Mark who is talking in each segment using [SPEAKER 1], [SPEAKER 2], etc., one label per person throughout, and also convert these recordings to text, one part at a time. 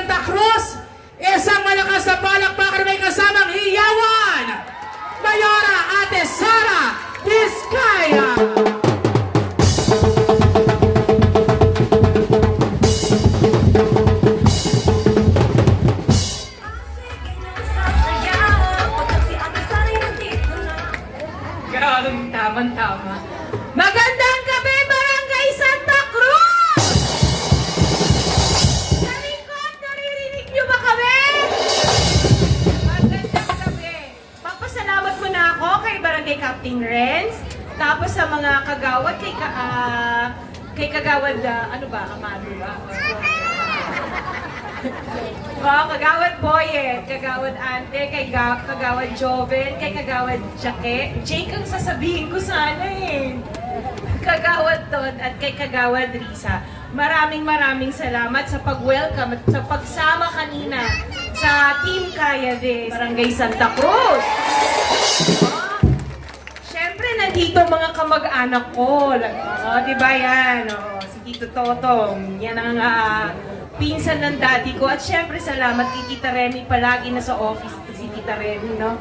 [SPEAKER 1] Santa Cruz. Isang malakas na palakpakan may kasamang hiyawan. Mayora Ate Sara Vizcaya.
[SPEAKER 2] Tama. Magandang gabi, Barangay Santa Cruz! Sa likod, naririnig niyo ba kami? Magandang gabi. Papasalamat muna ako kay Barangay Captain Renz, tapos sa mga kagawad, kay kagawad, ano ba, Amado ba? Kagawad Boyet, kagawad Ante, kay kagawad Joven, kay kagawad Jake ang sasabihin ko sana eh. Kagawad Todd at kay kagawad Risa. Maraming salamat sa pag-welcome at sa pagsama kanina sa Team Kaya This, Barangay Santa Cruz. Siyempre, nandito mga kamag-anak ko. Diba yan? Si Tito Totong. Yan ang pinsan ng daddy ko. At syempre, salamat kay Tita Remy. Palagi na sa office si Tita Remy, no?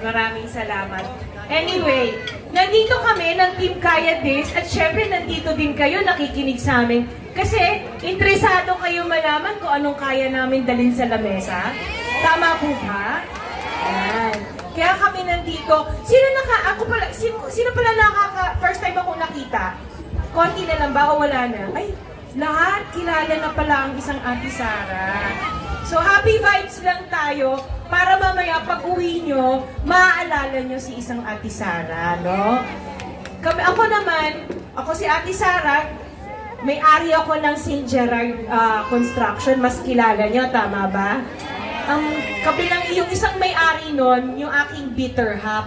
[SPEAKER 2] Maraming salamat. Anyway, nandito kami ng Team Kaya This. At syempre, nandito din kayo nakikinig sa amin. Kasi, interesado kayo malaman kung anong kaya namin dalhin sa lamesa. Tama po ba? Yan. Kaya kami nandito. Sino pala first time ako nakita? Konti na lang ba o wala na? Ay, lahat kilala na pala ang isang Ate Sara. So, happy vibes lang tayo para mamaya pag-uwi nyo, maaalala nyo si isang Ate Sara, no? Ako si Ate Sara, may-ari ako ng St. Gerard Construction. Mas kilala nyo, tama ba? Ang kabilang, yung isang may-ari nun, yung aking better half,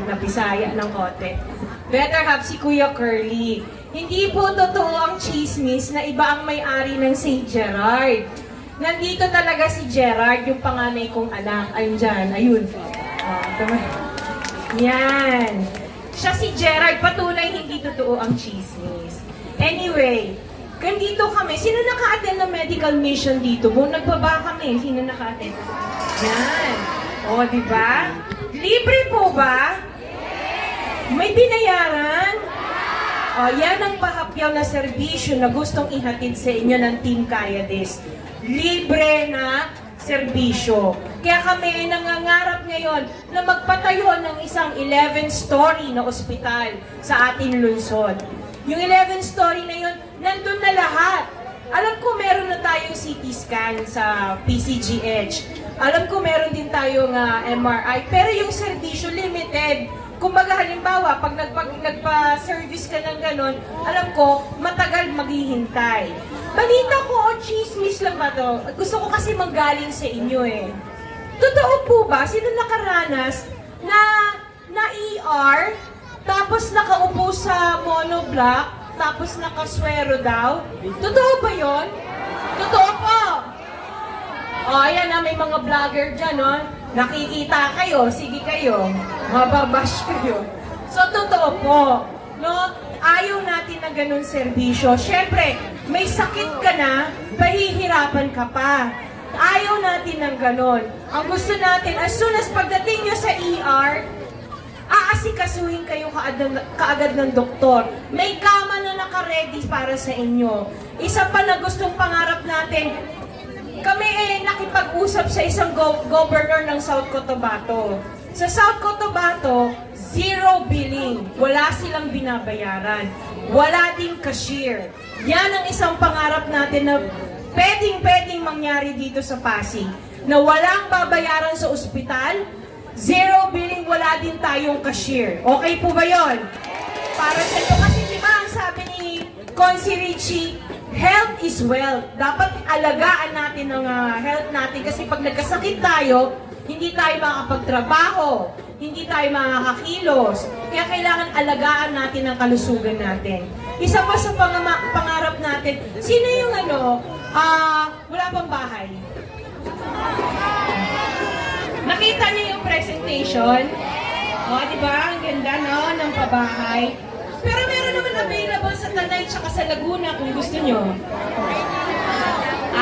[SPEAKER 2] nabisaya ng konti. Better half si Kuya Curly. Hindi po totoo ang chismis na iba ang may-ari ng St. Gerard. Nandito talaga si Gerard, yung panganay kong anak. Ayun dyan, ayun. Yan. Siya si Gerard, patunay hindi totoo ang chismis. Anyway, nandito kami. Sino naka-attend ng medical mission dito? Nagbaba kami. Sino naka-attend? Yan. O, diba? Libre po ba? May binayaran? O, yan ang pahapyaw na serbisyo na gustong ihatid sa inyo ng Team Kaya This. Libre na serbisyo. Kaya kami ay nangangarap ngayon na magpatayo ng isang 11-story na ospital sa ating lungsod. Yung 11-story na yun, nandun na lahat. Alam ko meron na tayong CT scan sa PCGH. Alam ko meron din tayong MRI. Pero yung serbisyo limited. Kumbaga halimbawa, pag nagpa-service ka ng ganon, alam ko, matagal maghihintay. Balita ko, chismis lang ba to? Gusto ko kasi manggaling sa inyo eh. Totoo po ba? Sino nakaranas na ER, tapos nakaupo sa monoblock, tapos nakaswero daw? Totoo ba yon? Totoo po! O, ayan na, may mga vlogger dyan, no? Nakikita kayo, sige kayo, mababash kayo. So, totoo po, no? Ayaw natin ng ganun serbisyo. Siyempre, may sakit ka na, pahihirapan ka pa. Ayaw natin ng ganun. Ang gusto natin, as soon as pagdating nyo sa ER, aasikasuhin kayo kaagad ng doktor. May kama na naka-ready para sa inyo. Isa pa na gustong pangarap natin, kami nakipag-usap sa isang governor ng South Cotabato. Sa South Cotabato, zero billing. Wala silang binabayaran. Wala ding cashier. Yan ang isang pangarap natin na pwedeng mangyari dito sa Pasig. Na walang babayaran sa ospital, zero billing, wala din tayong cashier. Okay po ba yon? Para sa ito, kasi diba ang sabi ni Consi Richie, health is wealth. Dapat alagaan natin ang health natin kasi pag nagkasakit tayo, hindi tayo makakapagtrabaho, hindi tayo makakakilos. Kaya kailangan alagaan natin ang kalusugan natin. Isa pa sa pangarap natin, sino yung wala pang bahay? Nakita niyo yung presentation? O, di ba? Ang ganda, no? Ng pabahay. Pero meron naman available sa Tanay tsaka sa Laguna kung gusto nyo.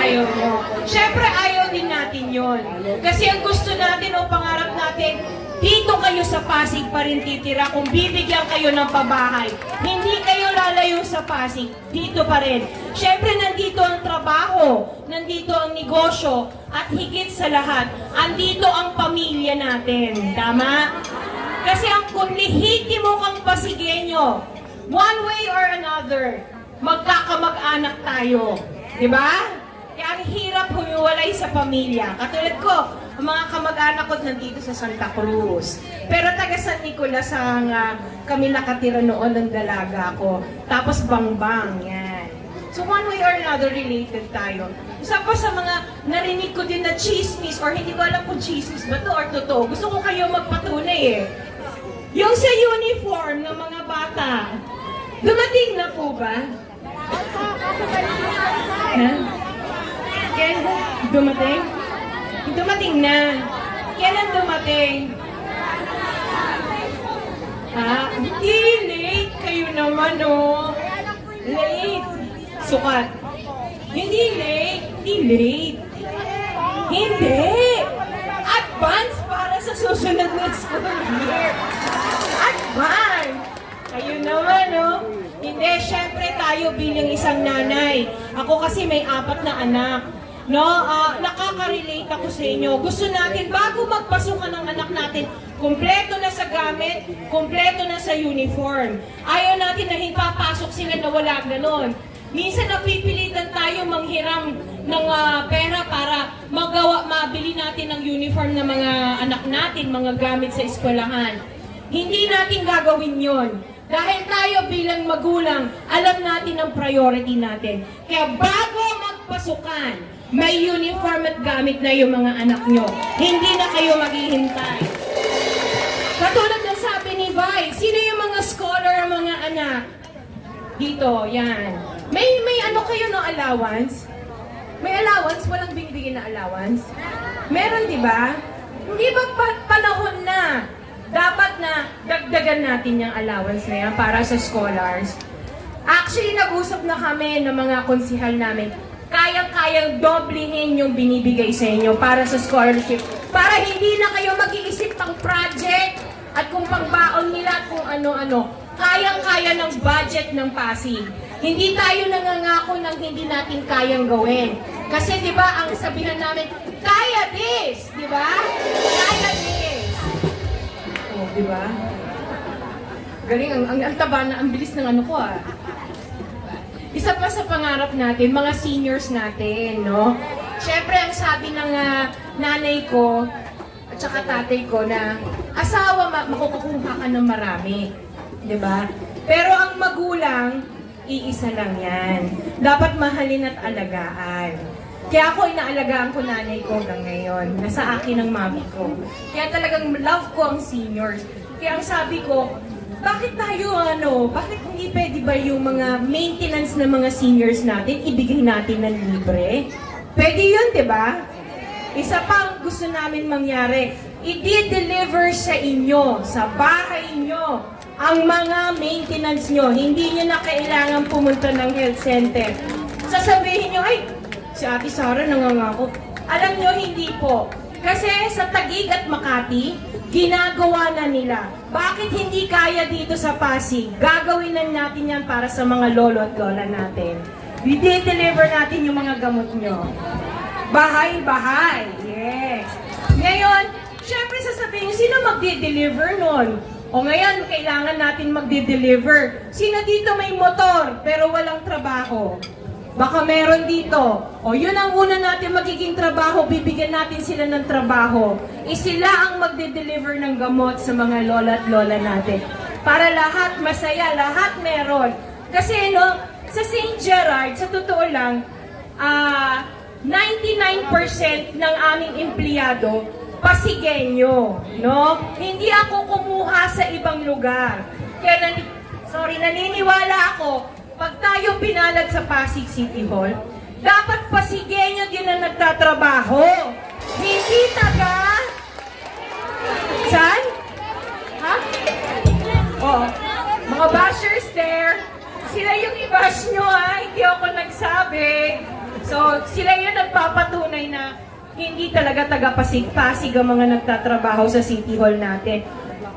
[SPEAKER 2] ayaw nyo. Siyempre, ayaw din natin yon. Kasi ang gusto natin o pangarap natin, dito kayo sa Pasig pa rin titira kung bibigyan kayo ng pabahay. Hindi kayo lalayo sa Pasig, dito pa rin. Siyempre, nandito ang trabaho, nandito ang negosyo, at higit sa lahat, andito ang pamilya natin. Tama? Kasi ang kung lehitimo kang Pasigueño, one way or another, magkakamag-anak tayo. Diba? Kaya ang hirap humiwalay sa pamilya. Katulad ko, ang mga kamag-anak ko nandito sa Santa Cruz. Pero taga San Nicolas ang kami nakatira noon ng dalaga ko. Tapos Bangbang, yan. So one way or another, related tayo. Isa pa sa mga narinig ko din na chismis, or hindi ko alam kung chismis ba to or totoo. Gusto ko kayo magpatunay eh. Yung sa uniform ng mga bata, dumating na po ba? Ha? Kailan dumating? Dumating na. Kailan dumating? Hindi, late kayo naman, oh. Late. Sukat. Hindi late. Hindi. Advance para sa susunod na school year. Advance. Kayo naman, oh. Hindi, syempre tayo bilang isang nanay. Ako kasi may 4 na anak. No, nakaka-relate ako sa inyo. Gusto natin, bago magpasukan ng anak natin, kumpleto na sa gamit, kumpleto na sa uniform. Ayaw natin na papasok sila na wala ganon. Minsan napipilitan tayo manghiram ng pera para mabili natin ng uniform ng mga anak natin, mga gamit sa eskwelahan. Hindi natin gagawin yon. Dahil tayo bilang magulang, alam natin ang priority natin. Kaya bago magpasukan, may uniform at gamit na yung mga anak nyo. Hindi na kayo maghihintay. Katulad ng sabi ni Vi, sino yung mga scholar, mga anak? Dito, yan. May ano kayo no allowance? May allowance? Walang binibigyan na allowance? Meron, di ba? Hindi ba panahon na? Dapat na dagdagan natin yung allowance na yan para sa scholars. Actually, nag-usap na kami ng mga konsihal namin. Kayang-kayang doblehin yung binibigay sa inyo para sa scholarship. Para hindi na kayo mag-iisip pang project at kung pangbaon nila at kung ano-ano. Kayang-kaya ng budget ng Pasig. Hindi tayo nangangako ng hindi natin kayang gawin. Kasi di ba ang sabihan namin, kaya this! Di ba? Kaya this! Oh, di ba? Galing, ang taba na, ang bilis ng ano ko ah. Isa pa sa pangarap natin, mga seniors natin, no? Siyempre, ang sabi ng nanay ko at saka tatay ko na asawa, makukuha ka ng marami. Diba? Pero ang magulang, iisa lang yan. Dapat mahalin at alagaan. Kaya ako inaalagaan ko nanay ko hanggang ngayon. Nasa akin ang mami ko. Kaya talagang love ko ang seniors. Kaya ang sabi ko, bakit bakit hindi pwede ba yung mga maintenance ng mga seniors natin, ibigay natin ng libre? Pwede yun, di ba? Isa pang gusto namin mangyari, i-deliver sa inyo, sa bahay nyo, ang mga maintenance nyo. Hindi nyo na kailangan pumunta ng health center. Sasabihin nyo, ay, si Ate Sara nangangako. Alam nyo, hindi po. Kasi sa Taguig at Makati, ginagawa na nila. Bakit hindi kaya dito sa Pasig? Gagawin na natin yan para sa mga lolo at lola natin. I-deliver natin yung mga gamot nyo. Bahay-bahay. Yes. Ngayon, syempre sasabihin, sino magde-deliver nun? O ngayon, kailangan natin magde-deliver. Sino dito may motor pero walang trabaho? Baka meron dito. O yun ang una natin magiging trabaho, bibigyan natin sila ng trabaho. Sila ang magde-deliver ng gamot sa mga lola at lola natin. Para lahat masaya, lahat meron. Kasi no, sa St. Gerard, sa totoo lang, 99% ng aming empleyado, Pasigueño, no? Hindi ako kumuha sa ibang lugar. Kaya naniniwala ako, pag tayo pinalad sa Pasig City Hall, dapat Pasigueño din ang nagtatrabaho. Hindi taga... Saan? Ha? Oh, mga bashers there. Sila yung i-bash nyo ha, hindi ako nagsabi. So, sila yun nagpapatunay na hindi talaga taga-Pasig ang mga nagtatrabaho sa City Hall natin.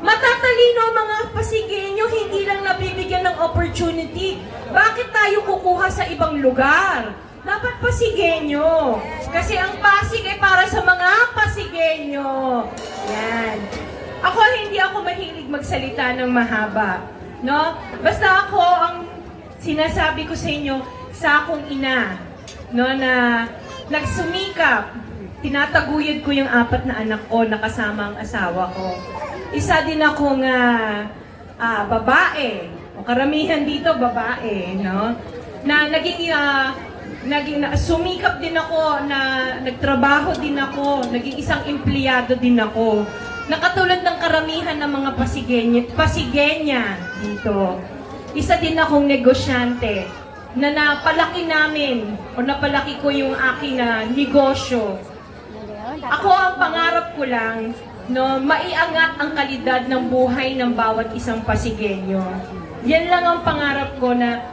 [SPEAKER 2] Matatalino ang mga Pasigueño, hindi lang nabibigyan ng opportunity. Bakit tayo kukuha sa ibang lugar? Dapat Pasigueño. Kasi ang Pasig ay para sa mga Pasigueño. Yan. Hindi ako mahilig magsalita ng mahaba. No? Basta ako, ang sinasabi ko sa inyo, sa akong ina, no, na nagsumikap, tinataguyod ko yung 4 na anak ko na kasama ang asawa ko. Isa din akong babae, o karamihan dito babae, no? Na sumikap din ako, na nagtrabaho din ako, naging isang empleyado din ako. Nakatulad ng karamihan ng mga Pasigenya dito. Isa din akong negosyante na napalaki namin o napalaki ko yung aking negosyo. Ako ang pangarap ko lang, no, maiangat ang kalidad ng buhay ng bawat isang Pasigueño. Yan lang ang pangarap ko, na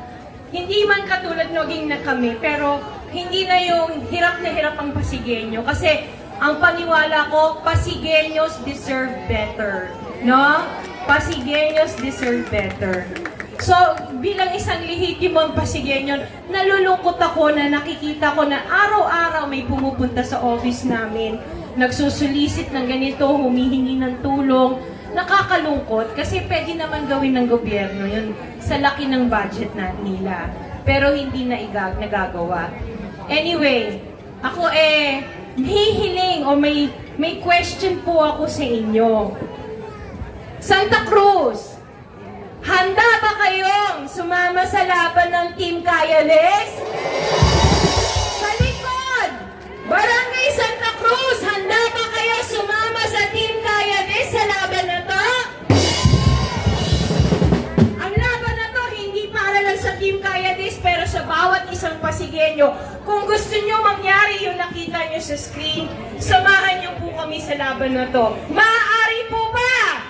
[SPEAKER 2] hindi man katulad naging na kami, pero hindi na yung hirap na hirap ang Pasigueño. Kasi ang paniwala ko, Pasigueños deserve better. No? Pasigueños deserve better. So, bilang isang lehitimong Pasigueño, nalulungkot ako na nakikita ko na araw-araw may pumupunta sa office namin, nagsusulisit ng ganito, humihingi ng tulong. Nakakalungkot kasi pwede naman gawin ng gobyerno yun sa laki ng budget nila. Pero hindi na nagagawa. Anyway, ako hihiling o may question po ako sa inyo. Santa Cruz, handa ba kayong sumama sa laban ng Team Kayales? Sa likod, Barangay Santa Cruz, handa ba kayo sumama sa Team Kayales sa laban na to? Ang laban na to, hindi para lang sa Team Kayales, pero sa bawat isang Pasigueño. Kung gusto nyo mangyari yung nakita nyo sa screen, samahan nyo po kami sa laban na to. Maaari po ba?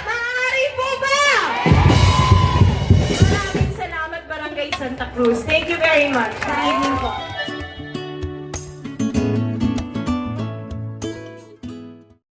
[SPEAKER 2] Maaari po ba? Maraming salamat, Barangay Santa Cruz. Thank you very much. Good evening po.